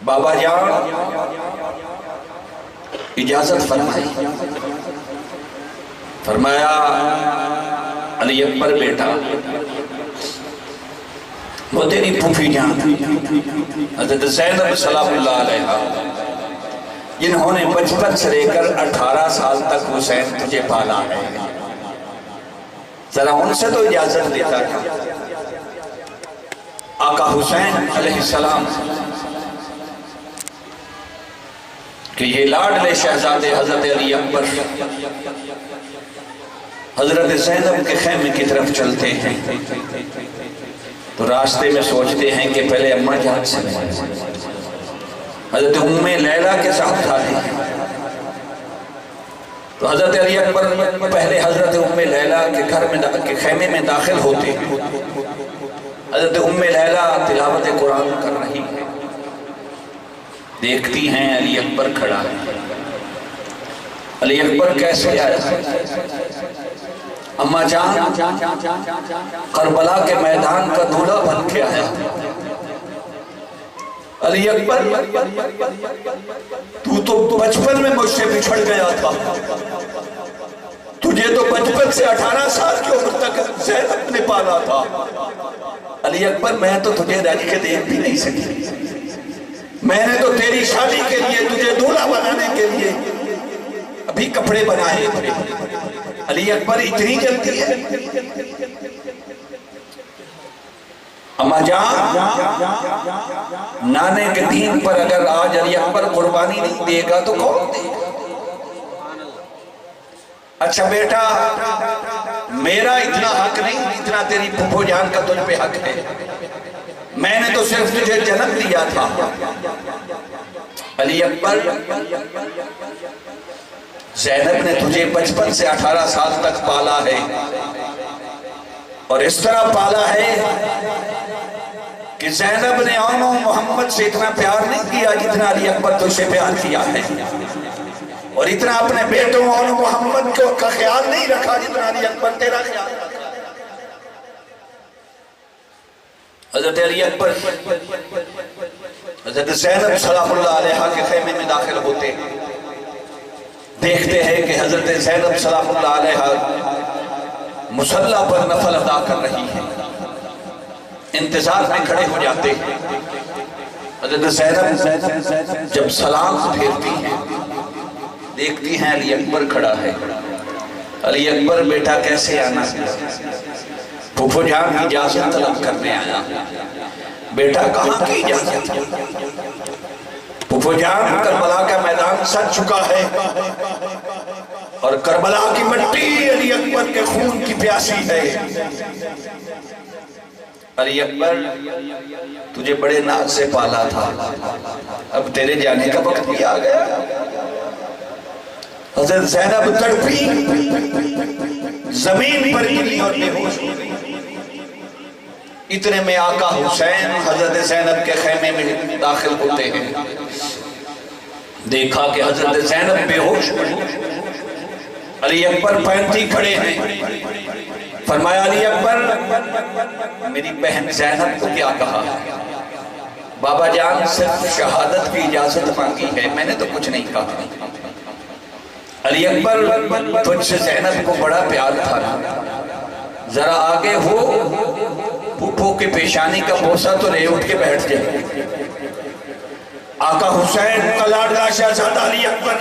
بابا جان اجازت فرمائی، فرمایا علی اکبر بیٹا، وہ تیری پھوپھی جان حضرت زینب سلام اللہ علیہ جنہوں نے بچپن سے لے کر 18 سال تک حسین تجھے پالا ہے، ذرا ان سے تو اجازت دیتا تھا۔ آقا حسین علیہ السلام کہ یہ لاڈلے شہزادے حضرت علی اکبر حضرت زینب کے خیمے کی طرف چلتے ہیں تو راستے میں سوچتے ہیں کہ پہلے اماں جان سے حضرت ام لیلہ کے ساتھ جاتے ہیں، تو حضرت علی اکبر پہلے حضرت ام لیلہ کے گھر میں کے خیمے میں داخل ہوتے ہیں۔ حضرت ام لیلہ تلاوت قرآن کر رہی ہے، دیکھتی ہیں علی اکبر کھڑا ہے۔ علی اکبر کیسے آیا؟ اماں جان کربلا کے میدان کا دولہا بن کے آیا۔ علی اکبر تو بچپن میں مجھ سے بچھڑ گیا تھا، تجھے تو بچپن سے 18 سال کی عمر تک زینب نے پالا تھا۔ علی اکبر میں تو تجھے رج کے دیکھ بھی نہیں سکی، میں نے تو تیری شادی کے لیے تجھے دولہا بنانے کے لیے ابھی کپڑے بنائے تھے۔ علی اکبر اتنی جلدی ہے؟ اماں جان نانے کے دین پر اگر آج علی اکبر قربانی نہیں دے گا تو کون دے گا؟ اچھا بیٹا میرا اتنا حق نہیں جتنا تیری پھوپھو جان کا تجھ پہ حق ہے، میں نے تو صرف تجھے جنم دیا تھا۔ علی اکبر زینب نے تجھے بچپن سے 18 سال تک پالا ہے، اور اس طرح پالا ہے کہ زینب نے آنو محمد سے اتنا پیار نہیں کیا جتنا علی اکبر تجھ سے پیار کیا ہے، اور اتنا اپنے بیٹوں آنو محمد کا خیال نہیں رکھا جتنا علی اکبر تیرا خیال رکھا۔ حضرت علی اکبر حضرت زینب سلام اللہ علیہ کے خیمے میں داخل ہوتے ہیں، دیکھتے ہیں کہ حضرت زینب سلام اللہ علیہ مصلی پر نفل ادا کر رہی ہے، انتظار میں کھڑے ہو جاتے ہیں۔ حضرت زینب جب سلام پھیرتی ہیں دیکھتی ہیں علی اکبر کھڑا ہے۔ علی اکبر بیٹا کیسے آنا ہے؟ پھوپھو جان کی اجازت طلب کرنے آیا۔ بیٹا کہاں کی اجازت؟ پھوپھو جان کربلا کا میدان سج چکا ہے، اور کربلا کی مٹی علی اکبر کے خون کی پیاسی ہے۔ علی اکبر تجھے بڑے ناز سے پالا تھا، اب تیرے جانے کا وقت بھی آ گیا۔ حضرت زینب تڑپی زمین پر گری اور بے ہوش ہو گئی۔ اتنے میں آقا حسین حضرت زینب کے خیمے میں داخل ہوتے ہیں، دیکھا کہ حضرت زینب بے ہوش پڑی، علی اکبر پینتی کھڑے ہیں۔ فرمایا علی اکبر میری بہن زینب کو کیا کہا؟ بابا جان صرف شہادت کی اجازت مانگی ہے، میں نے تو کچھ نہیں کہا۔ علی اکبر تجھ سے زینب کو بڑا پیار تھا، ذرا آگے ہو، پھوپھو کے پیشانی کا بوسہ تو لے، اٹھ کے بیٹھ جائے۔ آقا حسین کا لاڈلا شہزادہ علی اکبر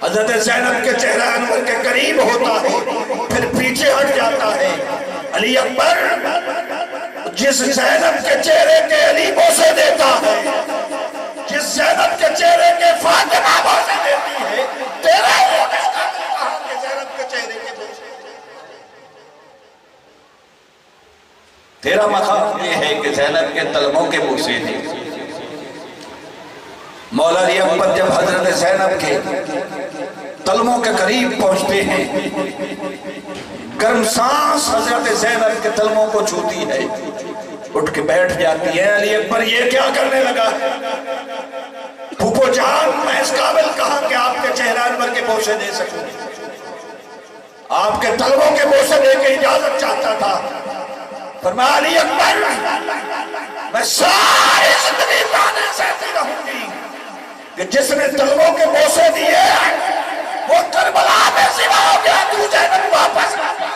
حضرت زینب کے چہرہ انور کے قریب ہوتا ہے، پھر پیچھے ہٹ جاتا ہے۔ علی اکبر جس زینب کے چہرے کے علی بوسے دیتا ہے، جس زینب کے چہرے کے فاطمہ بوسے دیتی ہے، تیرا کہاں کہ زینب کے چہرے کے بوسے؟ تیرا مقام یہ ہے کہ زینب کے تلموں کے بوسے دے۔ مولا علی اکبر جب حضرت زینب کے تلموں کے قریب پہنچتے ہیں، گرم سانس حضرت زینب کے تلموں کو چھوتی ہے، اٹھ کے بیٹھ جاتی ہے۔ علی اکبر یہ کیا کرنے لگا؟ پھوپھو جان میں اس قابل کہاں کہ آپ کے چہرہ انور کے بوسے دے سکوں، آپ کے تلموں کے بوسے دے کے اجازت چاہتا تھا۔ فرمایا علی اکبر میں ساری زندگی تانے سہتی رہوں کہ جس نے طلبوں کے بوسے دیے وہ کربلا میں سوا ہو گیا، تو زینب واپس آ گیا۔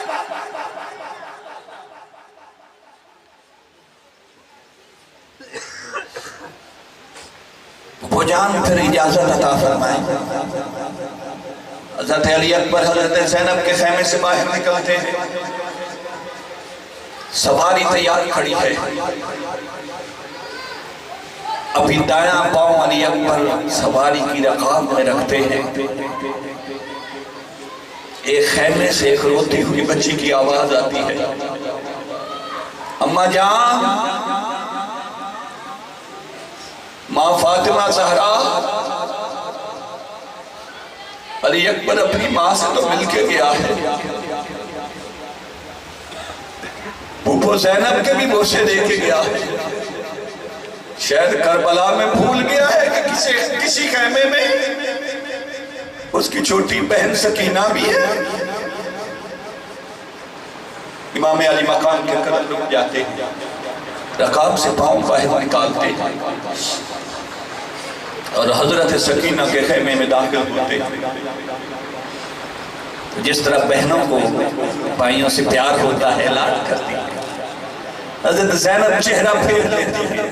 وہ جان پھر اجازت عطا فرمائیں۔ حضرت علی اکبر حضرت زینب کے خیمے سے باہر نکلتے ہیں، سواری تیار کھڑی ہے، ابھی دایاں پاؤں علی اکبر سواری کی رکاب میں رکھتے ہیں، ایک خیمے سے ایک روتی ہوئی بچی کی آواز آتی ہے، اماں جان، ماں فاطمہ زہرا۔ علی اکبر اپنی ماں سے تو مل کے گیا ہے، پھوپھو زینب کے بھی بوسے دے کے گیا ہے، شاید کربلا میں بھول گیا ہے کہ کسی خیمے میں اس کی چھوٹی بہن سکینہ بھی ہے۔ امام علی مقام کے قدم رک جاتے ہیں، رکاب سے پاؤں باہر نکالتے ہیں اور حضرت سکینہ کے خیمے میں داخل ہوتے ہیں۔ جس طرح بہنوں کو بھائیوں سے پیار ہوتا ہے، لاڈ کرتی ہے، حضرت زینب چہرہ پھیر لیتی ہے،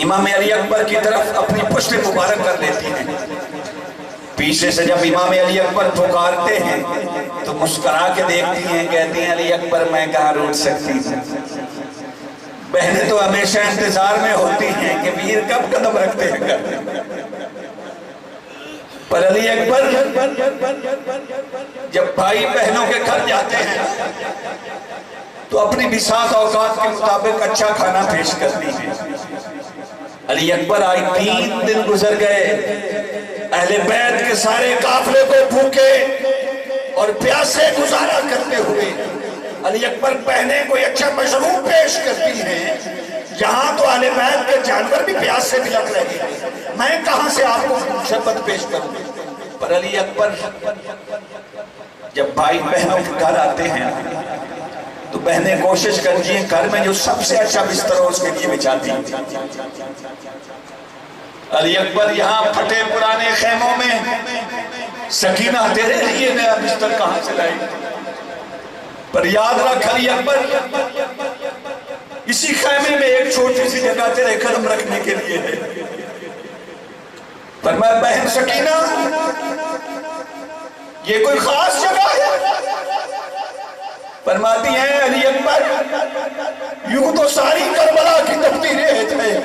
امام علی اکبر کی طرف اپنی پشت مبارک کر لیتی ہیں۔ پیچھے سے جب امام علی اکبر پکارتے ہیں تو مسکرا کے دیکھتی ہیں، کہتی ہیں علی اکبر میں کہاں روٹ سکتی ہوں۔ بہنیں تو ہمیشہ انتظار میں ہوتی ہیں کہ ویر کب قدم رکھتے ہیں گھر میں، پر علی اکبر جب بھائی بہنوں کے گھر جاتے ہیں تو اپنی بساط اوقات کے مطابق اچھا کھانا پیش کرتی ہیں۔ علی اکبر آئی 3 دن گزر گئے، اہل بیت کے سارے قافلے کو بھوکے اور پیاسے گزارا کرتے ہوئے علی اکبر بہنیں کوئی اچھا مشروب پیش کرتی ہیں، یہاں تو اہل بیت کے جانور بھی پیاس سے بلک رہے ہیں، میں کہاں سے آپ کو شربت پیش کروں؟ پر علی اکبر جب بھائی بہنوں کے گھر آتے ہیں تو بہنیں کوشش کرتی ہیں گھر میں جو سب سے اچھا بستر ہو اس کے لیے بچھاتی ہیں۔ علی اکبر یہاں پھٹے پرانے خیموں میں، سکینہ تیرے لیے نیا بستر کہاں سے لائی؟ پر یاد رکھ علی اکبر، اسی خیمے میں ایک چھوٹی سی جگہ تیرے قدم رکھنے کے لیے ہے۔ فرمایا بہن سکینہ، یہ کوئی خاص جگہ ہے؟ فرماتی ہیں علی اکبر، یوں تو ساری کربلا کی تپتی ریت ہے،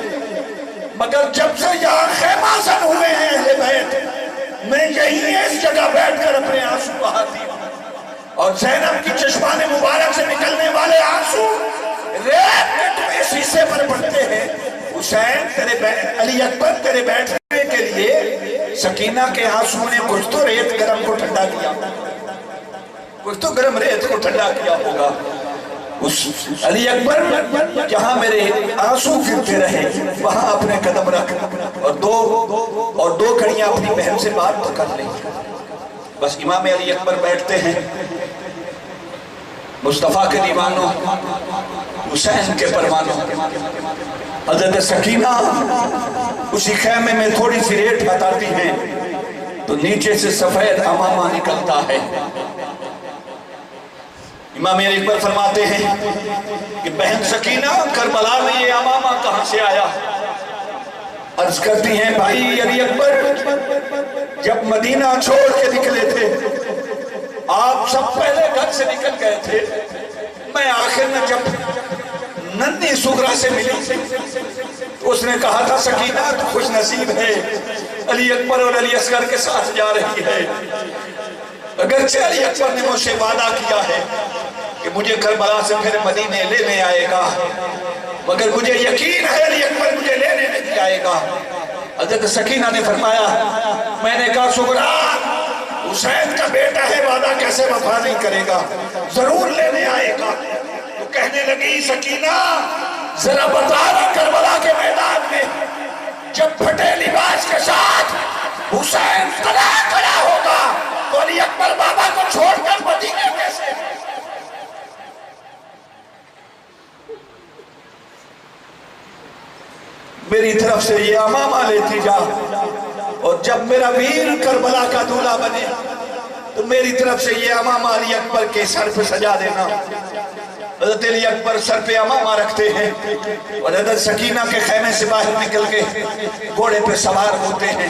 مگر جب سے یہاں خیمہ زن ہوئے ہیں اہل بیت، میں یہیں اس جگہ بیٹھ کر اپنے آنسو بہاتی ہوں، اور زینب کی چشمان مبارک سے نکلنے والے آنسو ریت کے ٹوئے شیشے پر پڑتے ہیں۔ حسین علی اکبر تیرے بیٹھنے کے لیے سکینہ کے آنسو نے کچھ تو ریت گرم کو ٹھنڈا کیا، کچھ تو گرم ریت کو ٹھنڈا کیا ہوگا۔ علی اکبر جہاں میرے آنسو گرتے رہے وہاں اپنے قدم رکھ اور دو گھڑیاں اپنی بہن سے بات تو کر لیں۔ بس امام علی اکبر بیٹھتے ہیں، مصطفیٰ کے دیوانوں، حسین کے پروانوں، حضرت سکینہ اسی خیمے میں تھوڑی سی ریت ہٹاتی ہیں تو نیچے سے سفید امامہ نکلتا ہے۔ امام علی اکبر فرماتے ہیں کہ بہن سکینہ، کربلا میں یہ امامہ کہاں سے آیا؟ عرض کرتی ہیں بھائی علی اکبر جب مدینہ چھوڑ کے نکلے تھے آپ سب پہلے گھر سے نکل گئے تھے، میں آخر میں جب ننھی سغرا سے ملی اس نے کہا تھا سکینہ تو خوش نصیب ہے، علی اکبر اور علی اصغر کے ساتھ جا رہی ہے۔ اگرچہ علی اکبر نے مجھ سے وعدہ کیا ہے کہ مجھے کربلا سے پھر مدینے لینے آئے گا، مگر مجھے یقین ہے علی اکبر مجھے لینے نہیں آئے گا۔ حضرت سکینہ نے فرمایا، میں نے کہا سغرا حسین کا بیٹا ہے، وعدہ کیسے وفا نہیں کرے گا، ضرور لینے آئے گا۔ تو کہنے لگی سکینہ ذرا بتانا کربلا کے میدان میں جب پھٹے لباس کے ساتھ حسین کھڑا ہوگا تو علی اکبر بابا کو چھوڑ کر مدینے کیسے؟ میری طرف سے یہ امامہ لیتی جا، اور جب میرا ویر کربلا کا دولہا بنے تو میری طرف سے یہ امامہ علی اکبر کے سر پہ سجا دینا۔ حضرت علی اکبر سر پہ امامہ رکھتے ہیں اور حضرت سکینہ کے خیمے سے باہر نکل کے گھوڑے پہ سوار ہوتے ہیں۔